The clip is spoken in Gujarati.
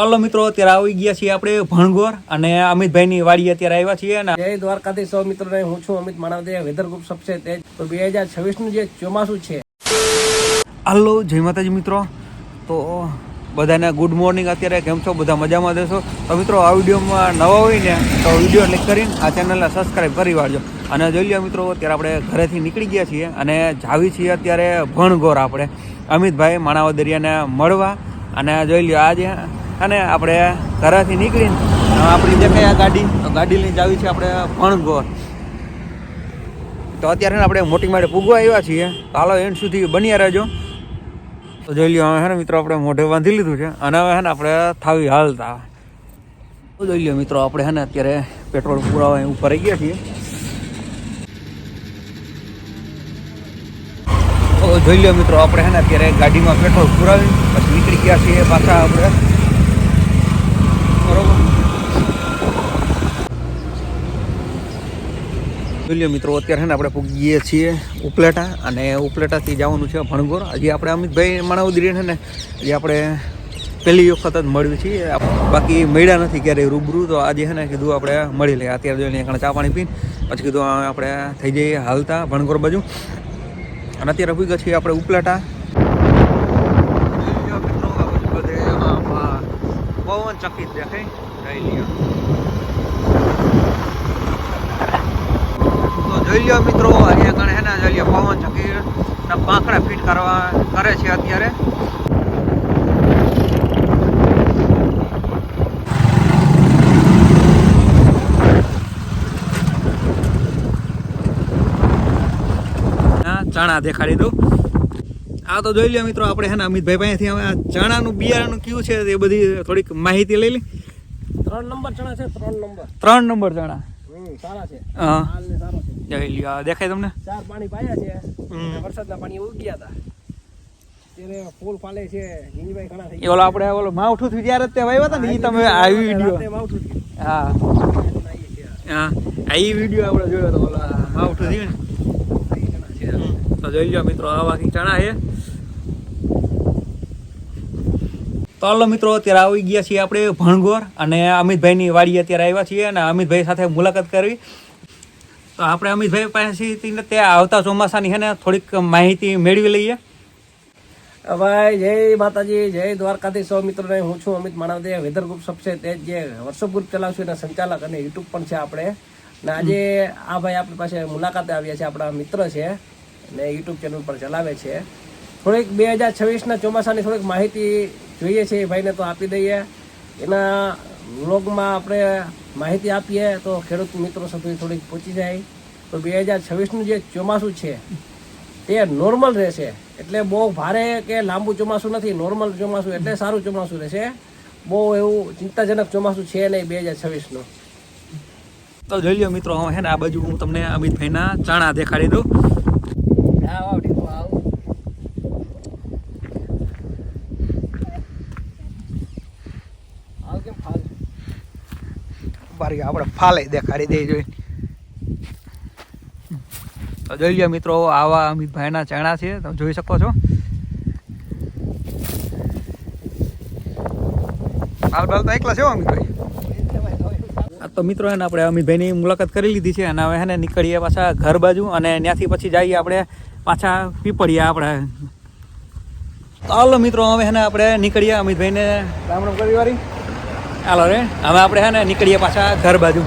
ચાલો મિત્રો, અત્યારે આવી ગયા છીએ આપણે ભણગોર અને અમિતભાઈની વાડી અત્યારે આવ્યા છીએ. જય દ્વારકાધીશ સૌ મિત્રોને, હું છું અમિત માનવદે. વેધર ગ્રુપ સબસે તેજ. તો 2026નું જે ચોમાસું છે. હાલો, જય માતાજી મિત્રો. તો બધાને ગુડ મોર્નિંગ. અત્યારે કેમ છો? બધા મજામાં દેશો? તો મિત્રો, આ વિડીયોમાં નવા હોય ને તો વિડીયો ક્લિક કરીને આ ચેનલને સબસ્ક્રાઈબ કરી વાળજો. અને જોઈ લો મિત્રો, અત્યારે આપણે ઘરેથી નીકળી ગયા છીએ અને જાવી છીએ અત્યારે ભણગોર આપણે અમિતભાઈ માણાવદરિયાને મળવા. અને જોઈ લો આજે અને આપણે ઘરેથી નીકળીને આપણી દેખાય આ ગાડી લઈને જાવી છે આપણે ભણગોર. તો અત્યારે આપણે મોટી માળે પૂગવા આવ્યા છીએ. તો હાલો એન્ડ સુધી બન્યા રહેજો. તો જોઈ લો, હવે હે ને મિત્રો આપણે મોઢે બાંધી લીધું છે અને હવે હે ને આપણે થાવી હાલતા. તો જોઈ લો મિત્રો, આપણે હે ને અત્યારે પેટ્રોલ પુરાવા ઉપર આવી ગયા છીએ. તો જોઈ લો મિત્રો, આપણે હે ને અત્યારે ગાડીમાં પેટ્રોલ પુરાવી પછી નીકળી ગયા છીએ પાછા આપણે. બરોબર, જોઈ લો મિત્રો, અત્યારે હે ને આપણે પૂગીએ છીએ ઉપલેટા અને ઉપલેટાથી જવાનું છે ભણગોર. હજી આપણે અમિતભાઈ માણાવદરિયા છે ને હજી આપણે પહેલી વખત જ મળ્યું છીએ, બાકી મળ્યા નથી ક્યારેય રૂબરૂ. તો આજે છે ને કીધું આપણે મળી લઈએ. અત્યારે જોઈને એકણ ચા પાણી પીને પછી કીધું આપણે થઈ જઈએ હાલતા ભણગોર બાજુ. અને અત્યારે પૂગા છીએ આપણે ઉપલેટા. પવન ચકિત દેખાય. જોઈ લો મિત્રો, અહીંયા કણે હે ને જોઈ લો પવન ચક્કી પાંખડા ફિટ કરે છે અત્યારે. ચણા દેખાડી દઉં. આ તો જોઈ લો મિત્રો, આપણે હે ને અમિતભાઈ પાસેથી હવે આ ચણાનું બિયારણનું કયું છે એ બધી થોડીક માહિતી લઈ લે. 3 નંબર ચણા છે. 3 નંબર ચણા સારા છે. હા, હાલ ને સારો છે. જોઈ લો, દેખાય તમને? 4 પાણી પાયા છે. વરસાદના પાણી ઉગ્યા હતા ત્યારે ફૂલ ફાલે છે. જીંજભાઈ ઘણા થઈ ગયા. ઓલો આપણે ઓલો માવઠું થયું ત્યારે તે વાવ્યા હતા ને, એ તમે આવી વિડીયો. હા હા, આ એ વિડીયો આપણે જોયો હતો, ઓલા માવઠું થયું ને. તો જોઈ લો મિત્રો, આવા ચણા છે. તો હાલો મિત્રો, અત્યારે આવી ગયા છીએ આપણે ભણગોર અને અમિતભાઈની વાડી અત્યારે આવ્યા છીએ અને અમિતભાઈ સાથે મુલાકાત કરવી. તો આપણે અમિતભાઈ પાસેથી ત્યાં આવતા ચોમાસાની છે ને થોડીક માહિતી મેળવી લઈએ. ભાઈ જય માતાજી, જય દ્વારકાધીશ સૌ મિત્રોને, હું છું અમિત માનવદે. વેધર ગ્રુપ સબસે તેજ જે વોટ્સઅપ ગ્રુપ ચલાવશું એના સંચાલક અને યુટ્યુબ પણ છે આપણે. અને આજે આ ભાઈ આપણી પાસે મુલાકાતે આવ્યા છે. આપણા મિત્ર છે અને યુટ્યુબ ચેનલ પર ચલાવે છે. થોડીક 2026ના ચોમાસાની થોડીક માહિતી જોઈએ છે એ ભાઈને, તો આપી દઈએ. એના વ્લોગમાં આપણે માહિતી આપીએ તો ખેડૂત મિત્રો સુધી થોડીક પહોંચી જાય. તો 2026નું જે ચોમાસું છે તે નોર્મલ રહેશે. એટલે બહુ ભારે કે લાંબુ ચોમાસું નથી, નોર્મલ ચોમાસું એટલે સારું ચોમાસું રહેશે. બહુ એવું ચિંતાજનક ચોમાસું છે નહીં 2026નું. તો જોઈ લો મિત્રો, હે ને આ બાજુ હું તમને અમિતભાઈના ચણા દેખાડી દઉં. આપણે ફાલે દેખાડી દઈ જોઈ. તો જોઈ લો મિત્રો, આવા અમિતભાઈના ચણા છે, તમે જોઈ શકો છો. હાલ બાલ તો એકલા છે અમિતભાઈ. તો મિત્રો એને આપણે અમિતભાઈની મુલાકાત કરી લીધી છે અને હવે હે ને નીકળીએ પાછા ઘર બાજુ અને ત્યાંથી પછી જઈએ આપણે પાછા પીપળીયા આપણે. તો હાલો મિત્રો, હવે હે ને આપણે નીકળીએ અમિતભાઈને રામ રામ કરી વાળી. હાલો રે, હવે આપણે હે ને નીકળીએ પાછા ઘર બાજુ.